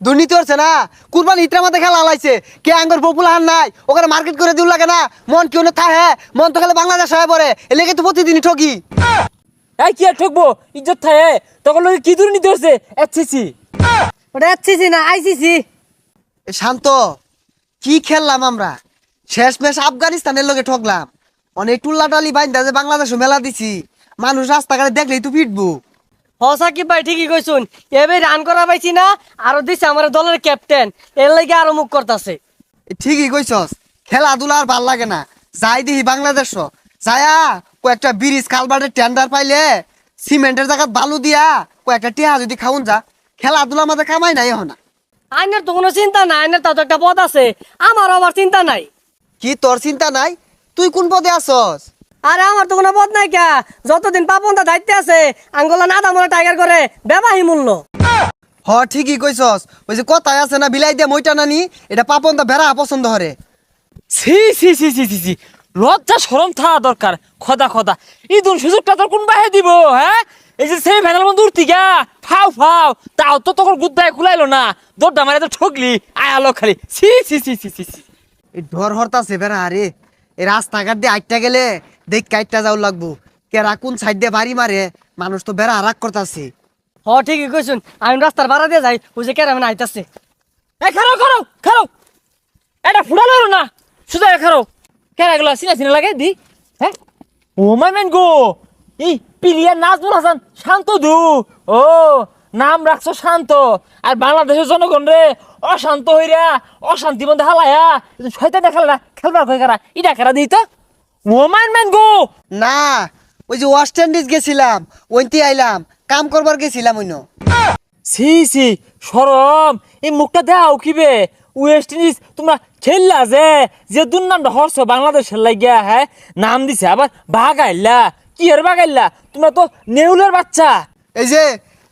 দুর্নীতি হচ্ছে না। কুরবানি ইত্রা মধ্যে খেলা লাইছে কে আঙ্গর পপুলার নাই ওখানে মার্কেট করে দিউ লাগে না। মন কেউ না থাহে মন তো খেলে বাংলাদেশ হয়ে পড়ে এলাকে তো প্রতিদিনই ঠকি। এই কি আর ঠকবো ইজ্জত থাকে তখন লোকে কি দুর্নীতি হচ্ছে এসসিসি ওটা এসসিসি না আইসিসি। শান্ত কি খেললাম আমরা, শেষ ম্যাচ আফগানিস্তানের লোকে ঠকলাম। অনেক টুল্লা টালি বাইন্দা যে বাংলাদেশও মেলা দিছি, মানুষ রাস্তাঘাটে দেখলেই তো পিটবো। সাকিব ভাই ঠিকই কইছুন, এবার রান করা পাইছি না আরো দিছে আমার দলের ক্যাপ্টেন, এর লাগে আরো মুখ করতেছে। ঠিকই কইছস, খেলাধুলা আর ভাল লাগে না। যাই দিহি বাংলাদেশ যায়া কয়েকটা ব্রিজ কালভার্টের টেন্ডার পাইলে সিমেন্টের জায়গা বালু দিয়া কয়েকটা টিহা যদি খাউন যা, খেলাধুলা আমাদের কামাই নাই এখন। আইনের তো কোনো চিন্তা নাই, আইনের তো একটা পদ আছে, আমার আবার চিন্তা নাই। কি তোর চিন্তা নাই? তুই কোন পদে আছস? আরে আমার তো কোনো পদ নাই কা, যতদিন পাপনটা দায়িত্বে আছে আঙ্গলা না দামরা টাইগার করে ব্যবাহী মূল্য। হ ঠিকই কইছস, ওই যে কথায় আছে না বিলাই দিয়ে মইটা নানি, এটা পাপন দা বেড়া পছন্দ হরে। সি সি সি সি সি সি লজ্জা শরম থাকা দরকার। খোদা খোদা ইদুন সুযোগটা তোর কোন বাহে দিব? হ্যাঁ এই যে সেই ভ্যানাল বন্ধু উঠতি গা ফাও ফাও তাও তো তোর গুদ্দায় খুলাইলো না, দৌড়টা মারে তো ঠকলি আয়ালো খালি। সি সি সি সি সি সি এই ডর হরতাছে বেড়া। আরে এই রাস্তাঘাট দিয়ে আইটা গেলে দেখ কাইটটা যাও লাগবো, কেরা কোন সাইড দিয়ে বাড়ি মারে, মানুষ তো বেড়া রাগ করতাছে। ঠিকই কইছুন, আমি রাস্তার ভাড়া দিয়ে যাই, ওই যে কেরামে আইতাছে। এ খারো খারো খারো এটা ফুটালো না সুজা খারো কেরা গেলো চিনা চিনা লাগে দি। হ্যাঁ ও মাই ম্যান গো, এই প্লেয়ার নাজমুল হাসান শান্ত দু। ও নাম রাখছো শান্ত, আর বাংলাদেশের জনগণ রে অশান্ত হইরা অশান্তি মধ্যে হালায়া শয়তান খেলা না খেলবার কই কারা ইটা কারা দিই তো। ও মাই ম্যান গো না ওই যে ওয়েস্ট ইন্ডিজ গেছিলাম, ওইতে আইলাম, কাম করবার গেছিলাম অন্য। সি সি শরম এই মুখটা দেও কিবে? ওয়েস্ট ইন্ডিজ তোমরা খেললা যে যে দুর্নামটা হরছো বাংলাদেশের লাগিয়া, হ্যাঁ নাম দিছে আবার বাগাইলা। কি এর বাগাইলা? তোমরা তো নেউলের বাচ্চা। এই যে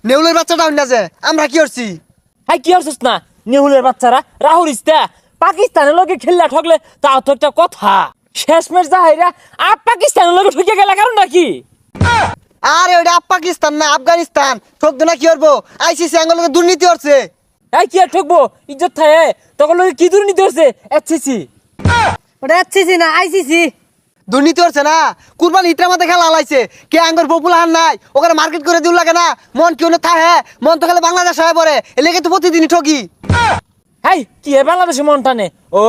নেউলের বাচ্চাটা অন্য যে আমরা কি করছি? হ্যাঁ কি হরছিস না নেউলের বাচ্চারা রাহুল ইস্তা পাকিস্তানের লোকে খেললা ঠকলে তাও তো একটা কথা। শেষ ম্যাচ যাহাইরা আর পাকিস্তানের লোকে ঠকে গেলা কারণ নাকি? আরে ওইটা পাকিস্তান না আফগানিস্তান, ঠকতো না কি করবো? আইসিসি আঙ্গলকে দুর্নীতি হচ্ছে। এই কি আর ঠকবো ইজ্জত থাকে তখন লোকে কি দুর্নীতি হচ্ছে এসসিসি। ওটা এসসিসি না আইসিসি। দুর্নীতি হচ্ছে না। কুরবানি ইত্রা মধ্যে খেলা লাইছে কে আঙ্গর পপুলার নাই ওখানে মার্কেট করে দিউ লাগে না। মন কেউ না থাহে মন তো খেলে বাংলাদেশ হয়ে পড়ে এলাকে তো প্রতিদিনই ঠকি। হাই কি এ বাংলাদেশে মন টানে? ও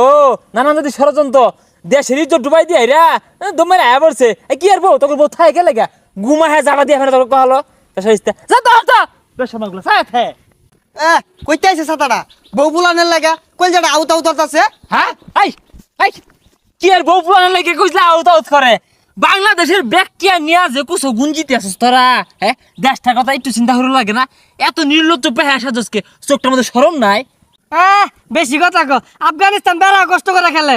নানান যদি ষড়যন্ত্র দেশের ইজ্জত ডুবাই দিয়ে রা দমের আয়া পড়ছে। কি আর বউ তোকে বউ থাই গেলে গা গুমা হ্যাঁ জাবা দিয়ে তোকে কহালো যা তো তো বেশমাগুলো সাথ হ্যাঁ। কইতে আইছে ছাতাটা বউ বুলানের লাগা কই যাটা আউট আউট আছে। হ্যাঁ হাই হাই কি আর বউ পুরানো লাগে কইলা আউট আউট করে? বাংলাদেশের ব্যাকটিয়া নিয়া যে কুছো গুঞ্জিতে আছিস তোরা, হ্যাঁ দেশটার কথা একটু চিন্তা করে লাগে না? এত নির্লজ্জ পেহে আসা দোষকে চোখটার মধ্যে শরম নাই? বেশি কথা কো, আফগানিস্তান বেড়া কষ্ট করে খেলে।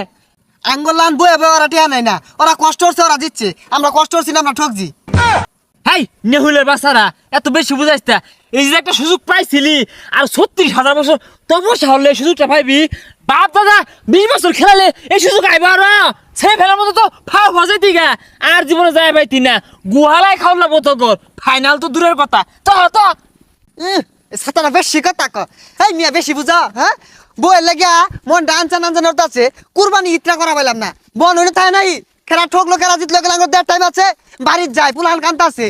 আঙ্গলান বয়ে বয়ে ওরা টিয়া নাই না, ওরা কষ্ট হচ্ছে ওরা জিতছে, আমরা কষ্ট হচ্ছি না আমরা ঠকছি। হাই নেহুলের বাচ্চারা এত বেশি বুঝাইস না। এই যে একটা সুযোগ পাইছিলি আর 36,000 বছর তপস্যা হলে এই সুযোগটা পাইবি। বাপ দাদা 20 বছর খেলালে এই সুযোগ আইব আর সেই ফেলার মতো তো ফাও হজাই দিগা আর জীবনে যায় পাইতি না। গুহালাই খাওয়া মতো কর, ফাইনাল তো দূরের কথা। তো তো ছাতাটা বেশি কথা ক, এই মিয়া বেশি বুঝা। হ্যাঁ বইয়ের লেগা মন ডানচান আনচান আছে, কুরবানি ইত্রা করা পাইলাম না। বন হইলে তাই নাই খেলা ঠকলো খেলা জিতলো গেলাম, দেড় টাইম আছে বাড়ির যায় পুলান কান্তা আছে।